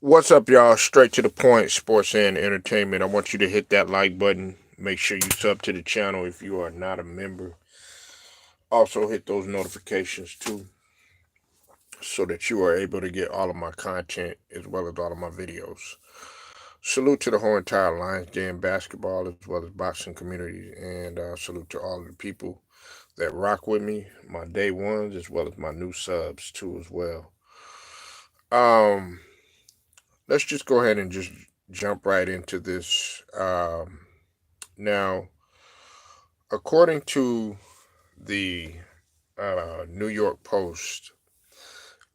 What's up, y'all? Straight to the point, sports and entertainment. I want you to hit that like button. Make sure you sub to the channel if you are not a member. Also, hit those notifications too so that you are able to get all of my content as well as all of my videos. Salute to the whole entire Lions Den basketball as well as boxing community, and salute to all of the people that rock with me, my day ones as well as my new subs too as well. Um, let's just go ahead and just jump right into this. Now, according to the New York Post,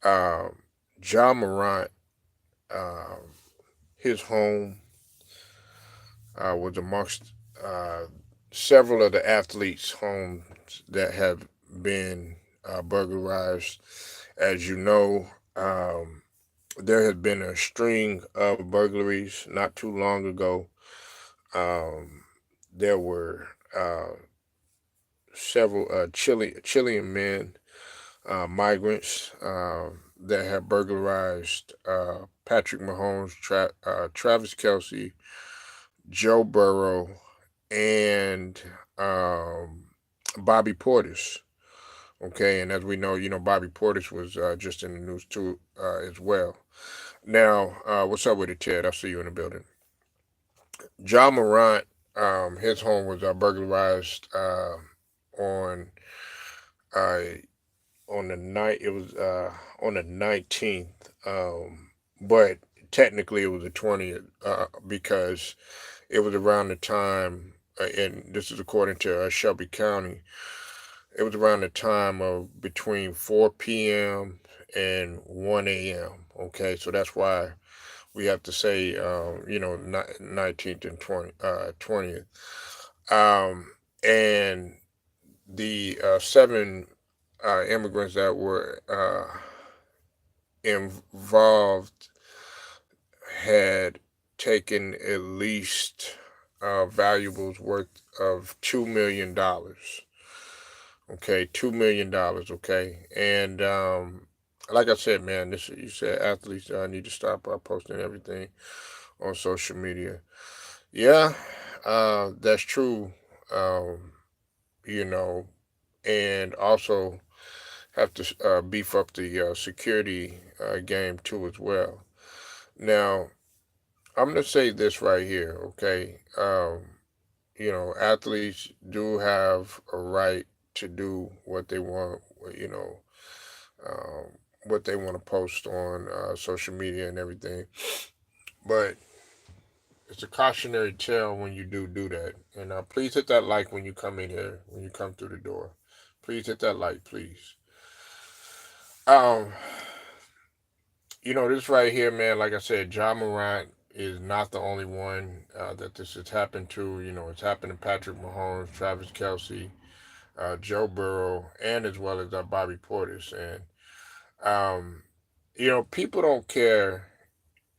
uh, John Morant, uh, his home was amongst uh, several of the athletes' homes that have been burglarized. As you know, there has been a string of burglaries not too long ago. Um, there were several Chilean men, migrants that have burglarized Patrick Mahomes, Travis Kelsey, Joe Burrow, and um, Bobby Portis. Okay, and as we know, Bobby Portis was just in the news too as well. Now, what's up with it, Ted? I see you in the building. John Morant, his home was burglarized on uh, on the night. It was on the 19th, but technically it was the 20th because it was around the time, and this is according to Shelby County. It was around the time of between 4 p.m. and 1 a.m. Okay, so that's why we have to say, 19th and 20th. And the seven immigrants that were involved had taken at least valuables worth of $2 million. Okay, $2 million. Okay, and like I said, man, this you said athletes need to stop posting everything on social media. Yeah, that's true. Um, you know, and also have to beef up the security game too as well. Now, I'm gonna say this right here, okay? Athletes do have a right to do what they want, um, what they want to post on social media and everything. But it's a cautionary tale when you do that. And please hit that like when you come in here, when you come through the door. Please hit that like, please. Um, this right here, man, like I said, John Morant is not the only one that this has happened to. It's happened to Patrick Mahomes, Travis Kelsey, Joe Burrow, and as well as Bobby Portis. And, people don't care,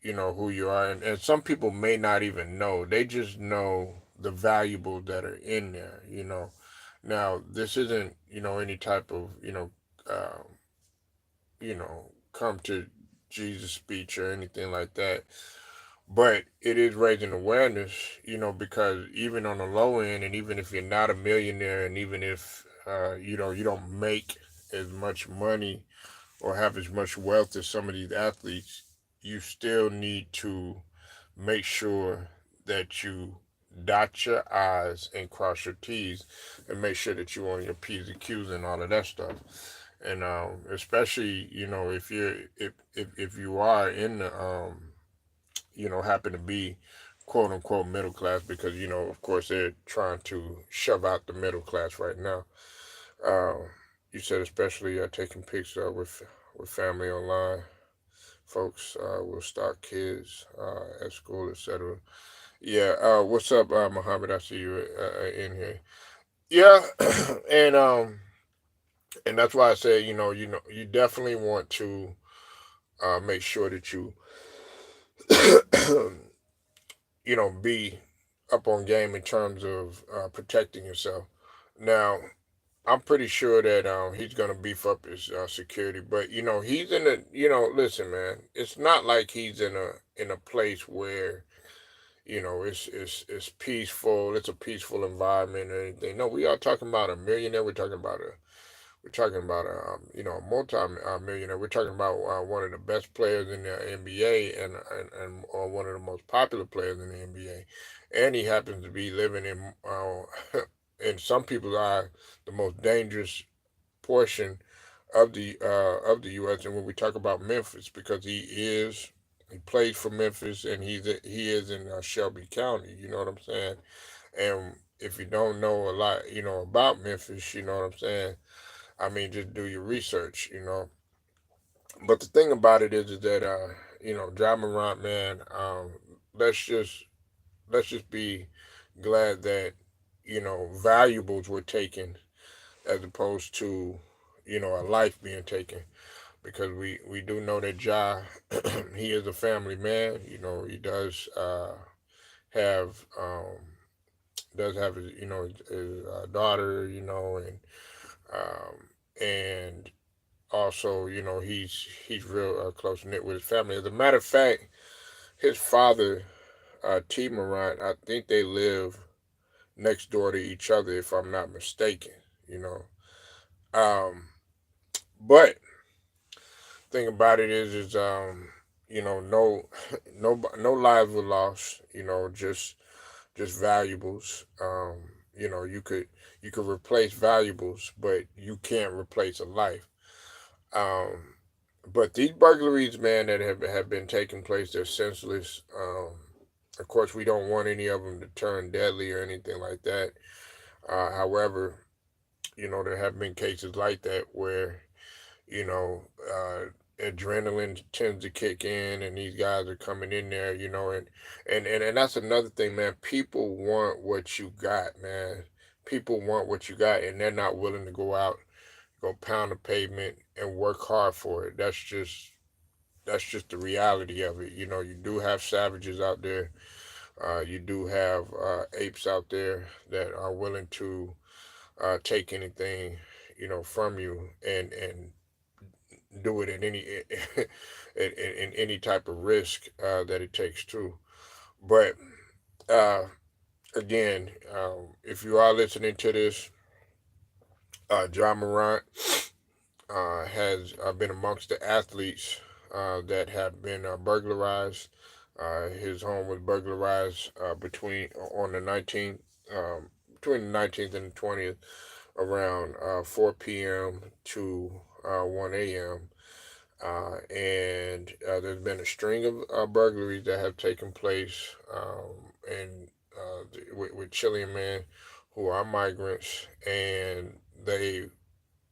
who you are. And some people may not even know. They just know the valuables that are in there. Now, this isn't, any type of, come to Jesus speech or anything like that. But it is raising awareness, because even on the low end, and even if you're not a millionaire, and even if you don't make as much money or have as much wealth as some of these athletes, you still need to make sure that you dot your I's and cross your T's, and make sure that you on your P's and Q's and all of that stuff. And especially, if you are in the happen to be quote unquote middle class, because of course they're trying to shove out the middle class right now. Uh, you said especially taking pics with family online. Folks will stalk kids at school, etc. Yeah. What's up, Muhammad? I see you in here. Yeah, and that's why I say you definitely want to make sure that you be up on game in terms of protecting yourself. Now, I'm pretty sure that he's gonna beef up his security. But he's in a listen, man. It's not like he's in a place where it's peaceful. It's a peaceful environment or anything. No, we are talking about a millionaire. We're talking about a multi-millionaire. We're talking about one of the best players in the NBA and one of the most popular players in the NBA, and he happens to be living in in some people's eye the most dangerous portion of the U.S. And when we talk about Memphis, because he plays for Memphis and he is in Shelby County. You know what I'm saying? And if you don't know a lot, about Memphis, you know what I'm saying. I mean, just do your research. But the thing about it is that Ja Morant, man, let's just let's just be glad that valuables were taken as opposed to a life being taken, because we do know that Ja he is a family man. He have have his daughter, and also he's real close knit with his family. As a matter of fact, his father, T. Morant, I think they live next door to each other, if I'm not mistaken. You know, um, but thing about it is no no lives were lost. Just valuables. You could replace valuables, but you can't replace a life. Um, but these burglaries, man, that have been taking place, they're senseless. Of course, we don't want any of them to turn deadly or anything like that. However, there have been cases like that where you know, adrenaline tends to kick in, and these guys are coming in there, and that's another thing, man. People want what you got, man. People want what you got, and they're not willing to go out, go pound the pavement, and work hard for it. That's just the reality of it. You do have savages out there. You do have apes out there that are willing to take anything, from you, and do it in any in any type of risk that it takes too. But uh, again, if you are listening to this, John Morant has been amongst the athletes that have been burglarized. His home was burglarized between on the 19th, between the 19th and the 20th, around 4 p.m. to 1 a.m. And there's been a string of burglaries that have taken place, and with Chilean men who are migrants, and they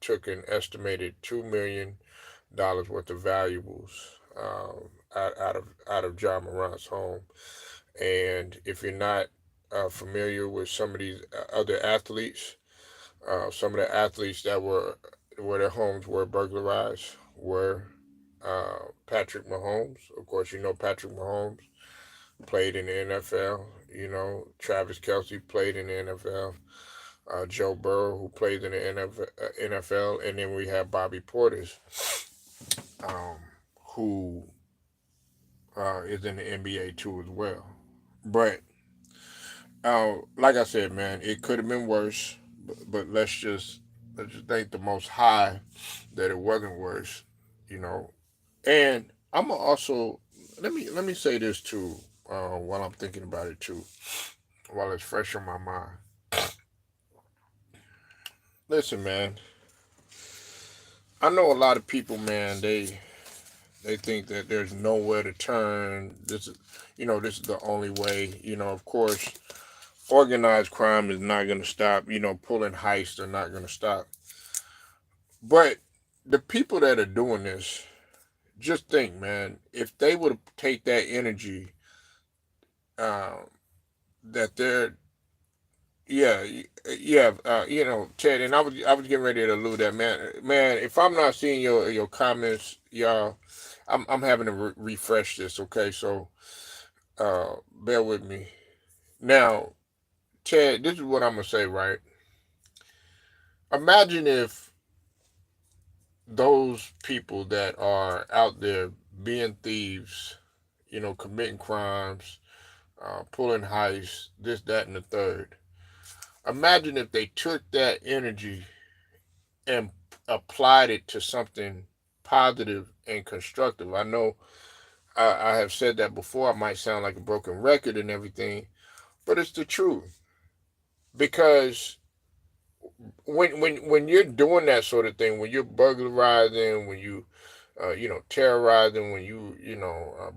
took an estimated $2 million worth of valuables out of John Morant's home. And if you're not familiar with some of these other athletes, some of the athletes that were where their homes were burglarized were Patrick Mahomes. Of course, Patrick Mahomes played in the NFL. Travis Kelsey played in the NFL. Joe Burrow, who played in the NFL, and then we have Bobby Portis, um, who is in the NBA too as well. But like I said, man, it could have been worse. But let's just thank the Most High that it wasn't worse. You know, and I'm also let me say this too, while I'm thinking about it too, while it's fresh on my mind. Listen, man, I know a lot of people, man. They think that there's nowhere to turn. This is the only way. Of course, organized crime is not going to stop. Pulling heists are not going to stop. But the people that are doing this, just think, man, if they would take that energy, um, that they're yeah, yeah, Ted, and I was getting ready to allude that, man. If I'm not seeing your comments, y'all, I'm having to refresh this. Okay, so bear with me. Now, Ted, this is what I'm gonna say, right? Imagine if those people that are out there being thieves, committing crimes, pulling heists, this, that, and the third. Imagine if they took that energy and applied it to something positive and constructive. I know I have said that before. I might sound like a broken record and everything, but it's the truth. Because when you're doing that sort of thing, when you're burglarizing, when you terrorizing, when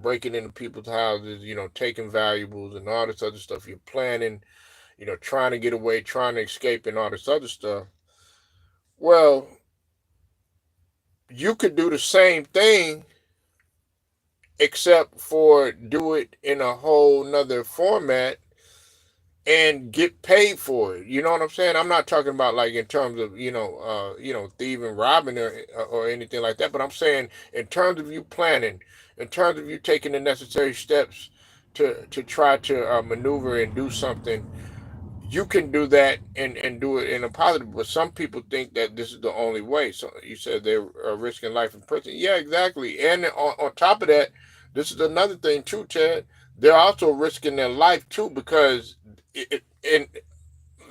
breaking into people's houses, taking valuables and all this other stuff, you're planning, trying to get away, trying to escape, and all this other stuff. Well, you could do the same thing, except for do it in a whole nother format and get paid for it. You know what I'm saying? I'm not talking about like in terms of thieving, robbing, or anything like that. But I'm saying in terms of you planning, in terms of you taking the necessary steps to try to maneuver and do something, you can do that and do it in a positive. But some people think that this is the only way. So you said they're risking life in prison. Yeah, exactly. And on top of that, this is another thing too, Ted. They're also risking their life too, because and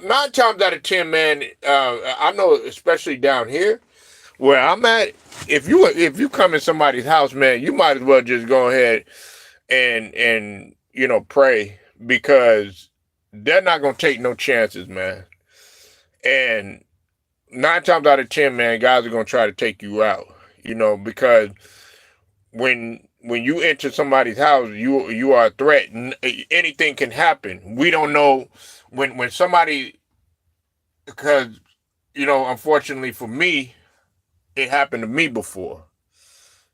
9 times out of 10, man, I know, especially down here where I'm at, if you come in somebody's house, man, you might as well just go ahead and pray, because they're not gonna take no chances, man. And 9 times out of 10, man, guys are gonna try to take you out, because when you enter somebody's house, you are a threat. Anything can happen. We don't know when somebody, because unfortunately for me, it happened to me before.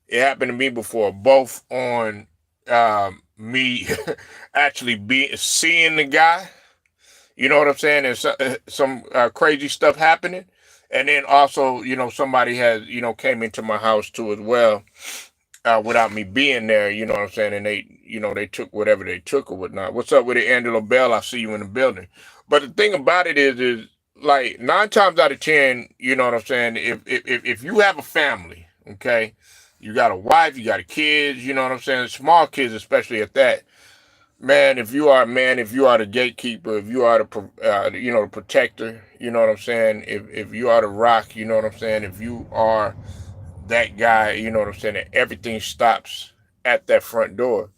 It happened to me before, both on me actually seeing the guy. You know what I'm saying? And some crazy stuff happening, and then also somebody has came into my house too as well, without me being there. You know what I'm saying? And they took whatever they took or whatnot. What's up with it, Angelo Bell? I see you in the building. But the thing about it is like 9 times out of 10, you know what I'm saying? If you have a family, okay, you got a wife, you got kids, you know what I'm saying? Small kids, especially at that. Man, if you are the gatekeeper, if you are the protector, you know what I'm saying? If you are the rock, you know what I'm saying? If you are that guy, you know what I'm saying, that everything stops at that front door,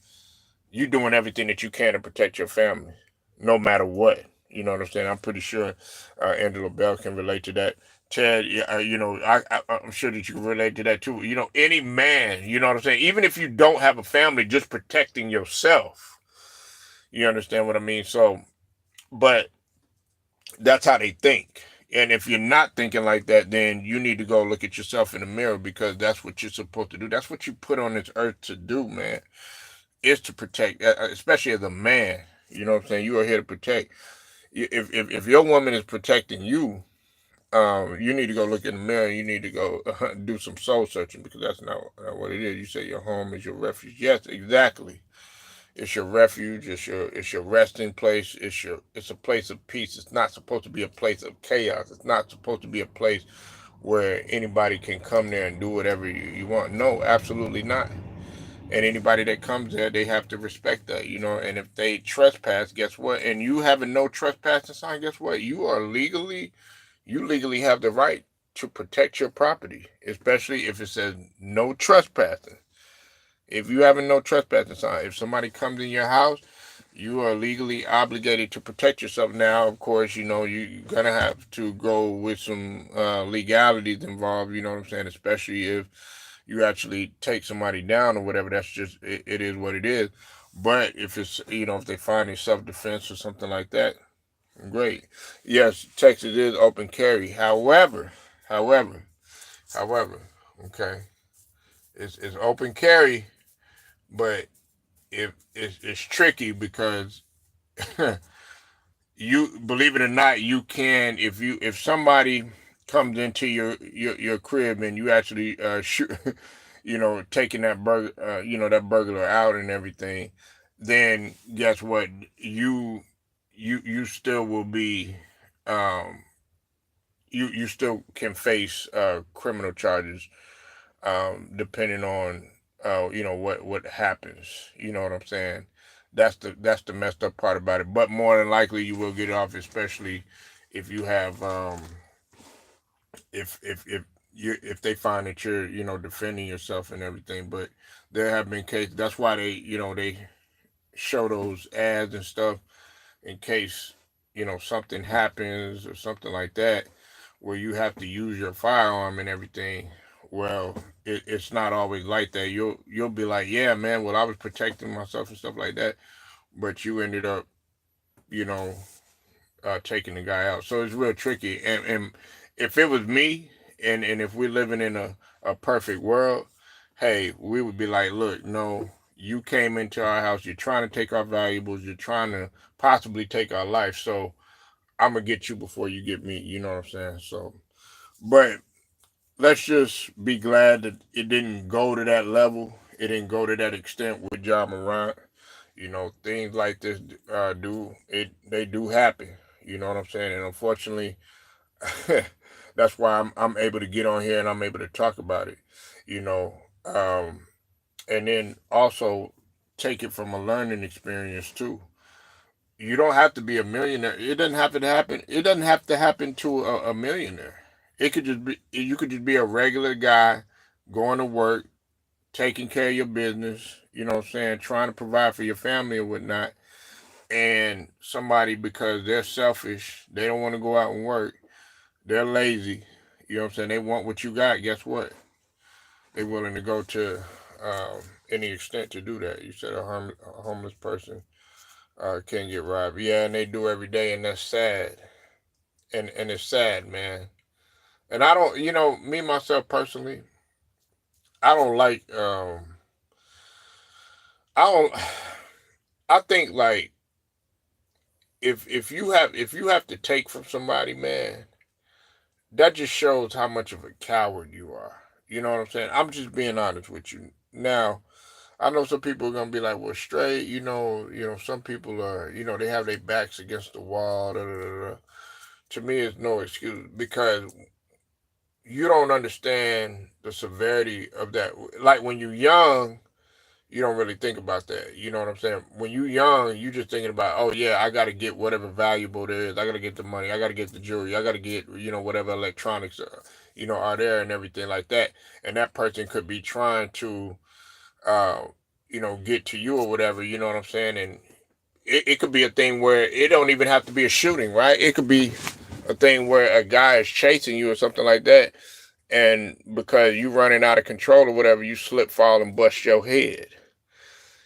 you doing everything that you can to protect your family, no matter what. You know what I'm saying? I'm pretty sure Angela Bell can relate to that. Ted, yeah, I'm sure that you can relate to that too. Any man, you know what I'm saying? Even if you don't have a family, just protecting yourself. You understand what I mean? So, but that's how they think. And if you're not thinking like that, then you need to go look at yourself in the mirror, because that's what you're supposed to do. That's what you put on this earth to do, man, is to protect, especially as a man. You know what I'm saying? You are here to protect. If your woman is protecting you, you need to go look in the mirror. You need to go do some soul searching, because that's not what it is. You say your home is your refuge. Yes, exactly. It's your refuge. It's your resting place. It's a place of peace. It's not supposed to be a place of chaos. It's not supposed to be a place where anybody can come there and do whatever you want. No, absolutely not. And anybody that comes there, they have to respect that, And if they trespass, guess what? And you have a no trespassing sign, guess what? You legally have the right to protect your property, especially if it says no trespassing. If you have a no trespassing sign, if somebody comes in your house, you are legally obligated to protect yourself. Now, of course, you're gonna have to go with some legalities involved. You know what I'm saying? Especially if you actually take somebody down or whatever. That's just it is what it is. But if it's if they find in self-defense or something like that, great. Yes, Texas is open carry. However, however, okay, it's open carry, but it's tricky, because you, believe it or not, you can, if somebody comes into your crib and you actually shoot, taking that burglar out and everything, then guess what, you still will be, um you still can face criminal charges, depending on what happens. You know what I'm saying? That's the messed up part about it. But more than likely, you will get off, especially if you have if they find that you're defending yourself and everything. But there have been cases. That's why they show those ads and stuff in case something happens or something like that, where you have to use your firearm and everything. Well, it's not always like that. You'll be like, yeah, man. Well, I was protecting myself and stuff like that, but you ended up, you know, taking the guy out. So it's real tricky. And if it was me, and if we're living in a perfect world, hey, we would be like, look, no, you came into our house. You're trying to take our valuables. You're trying to possibly take our life. So I'm gonna get you before you get me. You know what I'm saying? So, but let's just be glad that it didn't go to that level. It didn't go to that extent with John Morant. Things like this they do happen. You know what I'm saying? And unfortunately, that's why I'm able to get on here and I'm able to talk about it. You know, um, and then also take it from a learning experience too. You don't have to be a millionaire. It doesn't have to happen. It doesn't have to happen to a millionaire. It could just be you could just be a regular guy going to work, taking care of your business, you know what I'm saying, trying to provide for your family or whatnot, and somebody because they're selfish, they don't want to go out and work, they're lazy, you know what I'm saying, they want what you got, guess what? They're willing to go to any extent to do that. You said a homeless person can get robbed. Yeah, and they do every day, and that's sad. And it's sad, man. And I don't, me myself personally, I don't like. I don't. I think like if you have to take from somebody, man, that just shows how much of a coward you are. You know what I'm saying? I'm just being honest with you. Now, I know some people are gonna be like, "Well, straight," some people are, they have their backs against the wall. Da, da, da, da. To me, it's no excuse because you don't understand the severity of that. Like when you're young, you don't really think about that. You know what I'm saying? When you're young, you just thinking about, oh yeah, I got to get whatever valuable there is. I got to get the money. I got to get the jewelry. I got to get whatever electronics are there and everything like that. And that person could be trying to uh, get to you or whatever. You know what I'm saying? And it could be a thing where it don't even have to be a shooting, right? It could be a thing where a guy is chasing you or something like that, and because you running out of control or whatever, you slip, fall, and bust your head.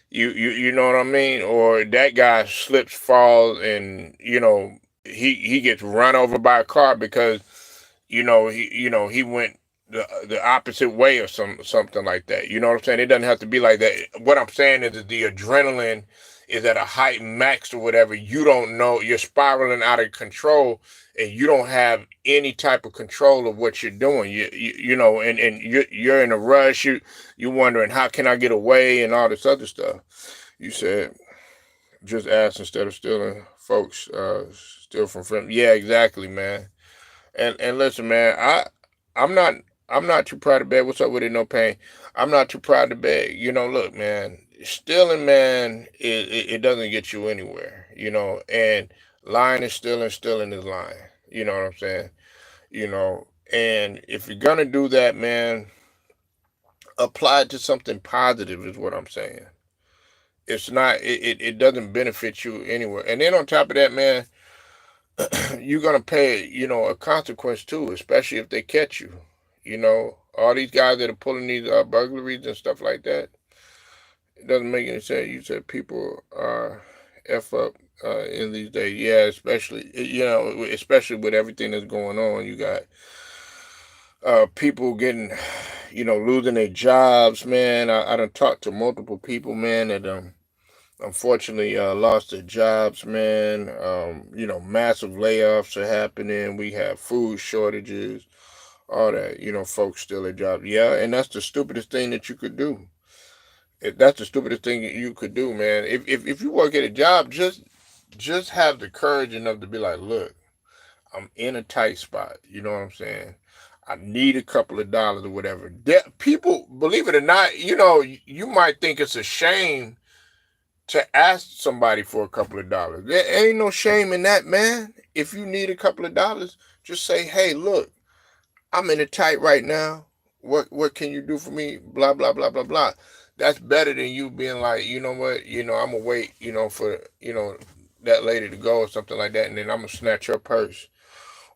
You know what I mean? Or that guy slips, falls, and he gets run over by a car because he went the opposite way or something like that. You know what I'm saying? It doesn't have to be like that. What I'm saying is that the adrenaline is at a height max or whatever. You don't know, you're spiraling out of control, and you don't have any type of control of what you're doing. And you're in a rush. You wondering how can I get away and all this other stuff. You said just ask instead of stealing, folks. Steal from friends. Yeah, exactly, man. And listen, man, I'm not I'm not too proud to beg. What's up with it? No pain. I'm not too proud to beg. Look, man, stealing, man, it doesn't get you anywhere. And lying is stealing, stealing is lying. You know what I'm saying? And if you're gonna do that, man, apply it to something positive. Is what I'm saying. It's not. It doesn't benefit you anywhere. And then on top of that, man, you're gonna pay, a consequence too, especially if they catch you. All these guys that are pulling these burglaries and stuff like that. It doesn't make any sense. You said people are f up in these days. Yeah, especially with everything that's going on. You got people getting, losing their jobs. Man, I done talked to multiple people, man, that unfortunately lost their jobs, man. Massive layoffs are happening. We have food shortages, all that. Folks still their jobs. Yeah, and that's the stupidest thing that you could do. That's the stupidest thing you could do, man. If you work at a job, just have the courage enough to be like, look, I'm in a tight spot. You know what I'm saying? I need a couple of dollars or whatever. People, believe it or not, you might think it's a shame to ask somebody for a couple of dollars. There ain't no shame in that, man. If you need a couple of dollars, just say, "Hey, look, I'm in a tight right now. What can you do for me?" Blah blah blah blah blah. That's better than you being like, you know what, I'm gonna wait, for that lady to go or something like that, and then I'm gonna snatch her purse,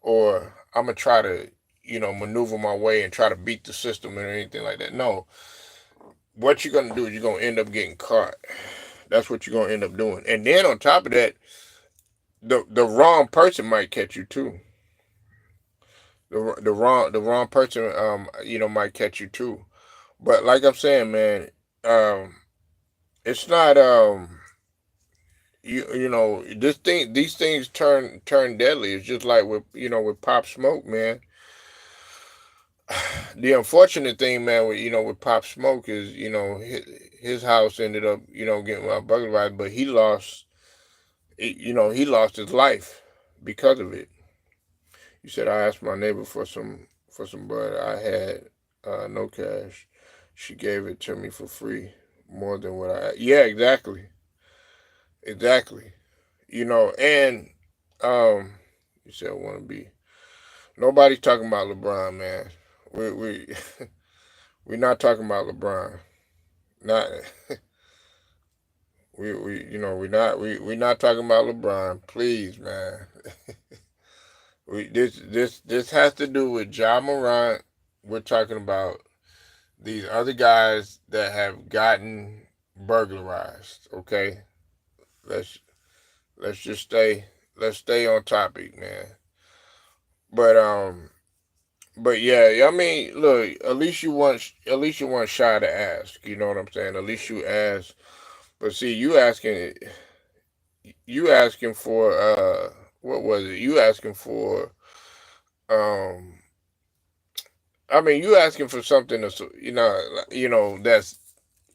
or I'm gonna try to, maneuver my way and try to beat the system or anything like that. No, what you're gonna do is you're gonna end up getting caught. That's what you're gonna end up doing, and then on top of that, the wrong person might catch you too. The wrong person might catch you too. But like I'm saying, man, um, it's not these things turn deadly. It's just like with Pop Smoke, man. The unfortunate thing, man, with Pop Smoke is his house ended up getting burglarized, but he lost his life because of it. You said I asked my neighbor for some bud. I had no cash. She gave it to me for free, more than what I. Yeah, exactly, exactly. And um, you said I want to be. Nobody's talking about LeBron, man. We we're not talking about LeBron. Not we're not talking about LeBron. Please, man. This has to do with Ja Morant. We're talking about these other guys that have gotten burglarized. Okay, let's let's just stay on topic, man. But yeah, I mean, look, at least you want shy to ask. You know what I'm saying? At least you ask. But see, you asking for what was it? You asking for um I mean, you asking for something that's that's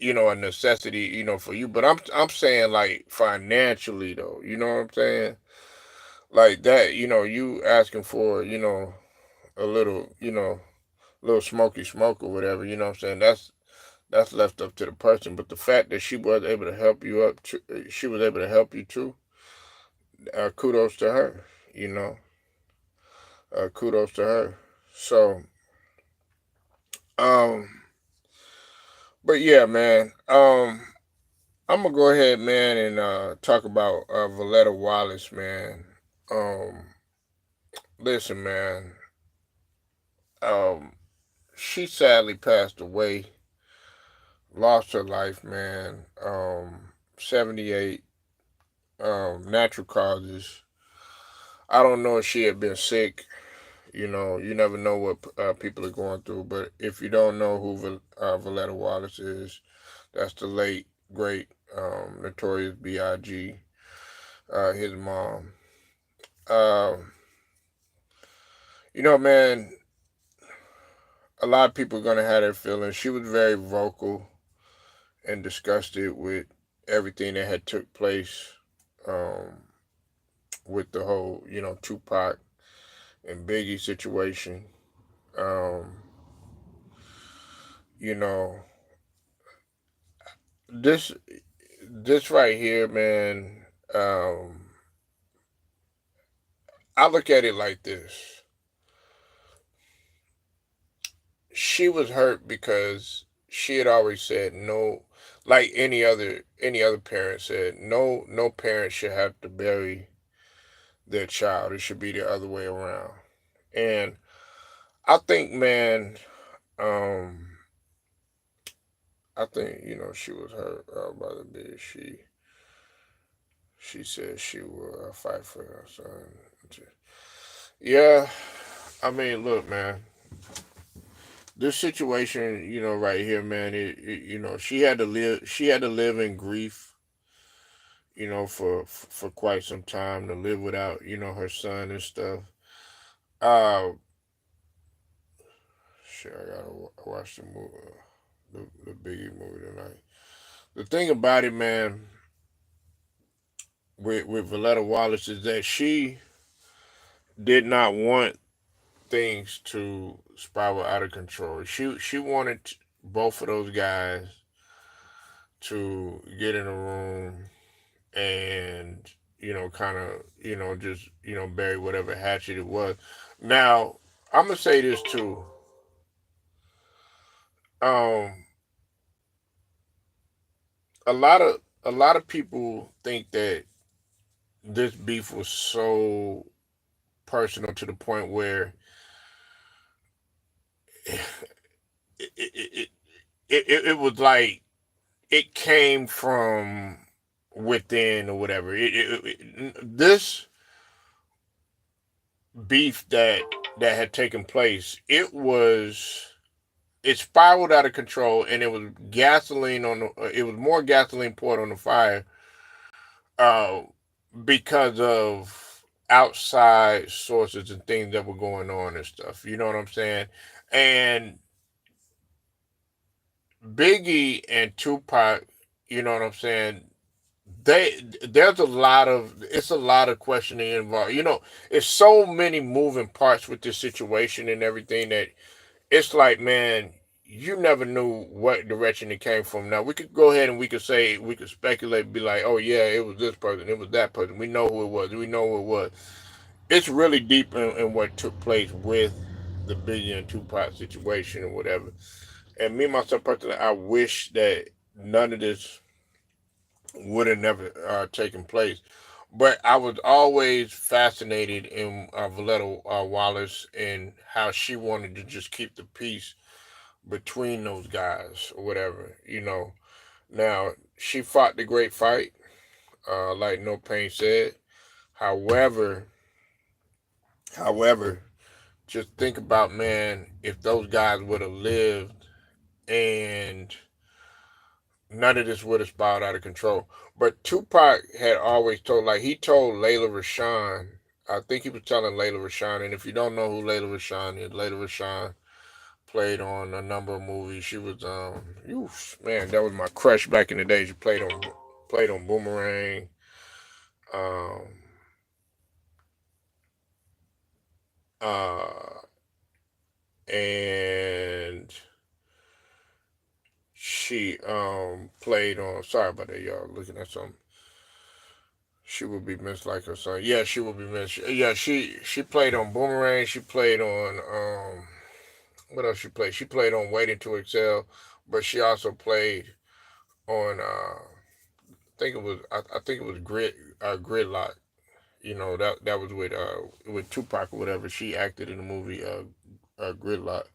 a necessity, for you. But I'm saying like financially though. You know what I'm saying? Like that, you asking for a little smoky smoke or whatever. You know what I'm saying? That's left up to the person. But the fact that she was able to help you up, she was able to help you too. Kudos to her. You know, kudos to her. So, um, but yeah, man. I'm gonna go ahead, man, and talk about Voletta Wallace, man. Um, listen, man. Um, she sadly passed away, lost her life, man. 78. Natural causes. I don't know if she had been sick. You never know what people are going through. But if you don't know who Voletta Wallace is, that's the late great Notorious B.I.G. His mom. Um, man, a lot of people are gonna have their feelings. She was very vocal and disgusted with everything that had took place um, with the whole, Tupac and Biggie situation. Um, you know, this this right here, man. I look at it like this: she was hurt because she had always said no, like any other parent said, no parent should have to bury their child. It should be the other way around. And I think, man, um, I think she was hurt by the bid. She said she will fight for her son. Yeah, I mean, look, man, this situation, right here, man, she had to live in grief, for quite some time, to live without, her son and stuff. Uh, shit, I gotta watch the movie, the Biggie movie tonight. The thing about it, man, with Voletta Wallace is that did not want things to spiral out of control. She wanted both of those guys to get in a room and kind of just bury whatever hatchet it was. Now I'm gonna say this too. Um, a lot of people think that this beef was so personal to the point where it it, it was like it came from within or whatever. This beef that had taken place, it spiraled out of control, and it was it was more gasoline poured on the fire, uh, because of outside sources and things that were going on and stuff. You know what I'm saying? And Biggie and Tupac, you know what I'm saying? There's a lot of questioning involved. It's so many moving parts with this situation and everything that it's like, man, you never knew what direction it came from. Now we could go ahead and we could speculate, be like, oh yeah, it was this person, it was that person. We know who it was. We know who it was. It's really deep in what took place with the Biggie and Tupac situation or whatever. And me myself personally, I wish that none of this would have never taken place. But I was always fascinated in Voletta Wallace and how she wanted to just keep the peace between those guys or whatever. Now she fought the great fight, like No Pain said. However, however, just think about, man, if those guys would have lived and none of this would have spiraled out of control. But Tupac had always told, like he told Layla Rashawn, I think he was telling Layla Rashawn, and if you don't know who Layla Rashawn is, Layla Rashawn played on a number of movies. She was man, that was my crush back in the day. She played on Boomerang, um uh and she played on, sorry about that, y'all, looking at something. She would be missed like her son. Yeah, she would be missed. Yeah, she played on Boomerang. She played on what else she played? She played on Waiting to Excel, but she also played on I think it was Gridlock. That was with Tupac or whatever. She acted in the movie Gridlock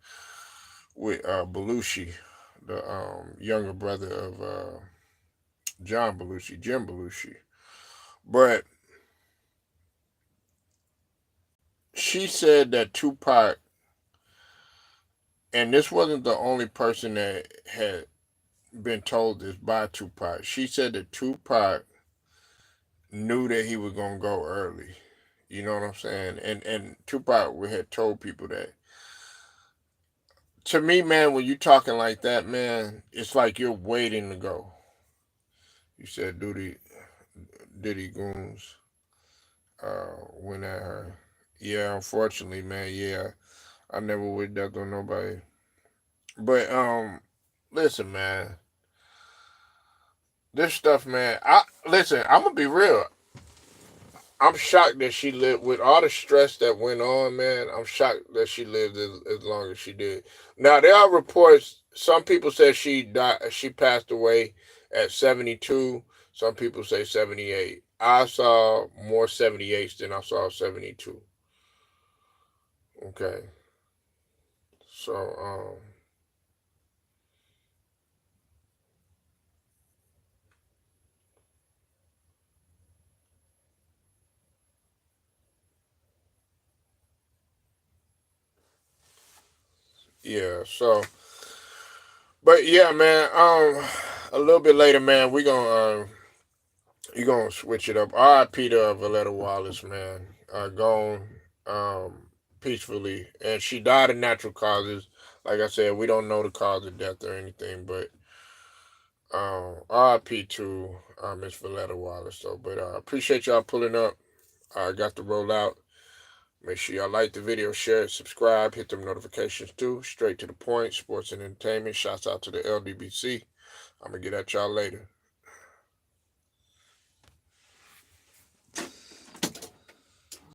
with Belushi, the younger brother of John Belushi, Jim Belushi. But she said that Tupac, and this wasn't the only person that had been told this by Tupac. She said that Tupac knew that he was gonna go early. You know what I'm saying? And Tupac had told people that. To me, man, when you talking like that, man, it's like you're waiting to go. You said Diddy Goons went at her. Yeah, unfortunately, man. Yeah, I never would that on nobody. But listen, man. This stuff, man. I listen. I'm gonna be real. I'm shocked that she lived with all the stress that went on, man. I'm shocked that she lived as long as she did. Now there are reports. Some people say she died. She passed away at 72. Some people say 78. I saw more 78s than I saw 72. Okay, so yeah. But yeah, man. A little bit later, man. We gonna you gonna switch it up. R.I.P. to Voletta Wallace, man. Gone peacefully, and she died of natural causes. Like I said, we don't know the cause of death or anything, but R.I.P. to Miss Voletta Wallace. So, but appreciate y'all pulling up. I got to roll out. Make sure y'all like the video, share it, subscribe, hit them notifications too. Straight to the point, sports and entertainment. Shouts out to the LDBC. I'm going to get at y'all later.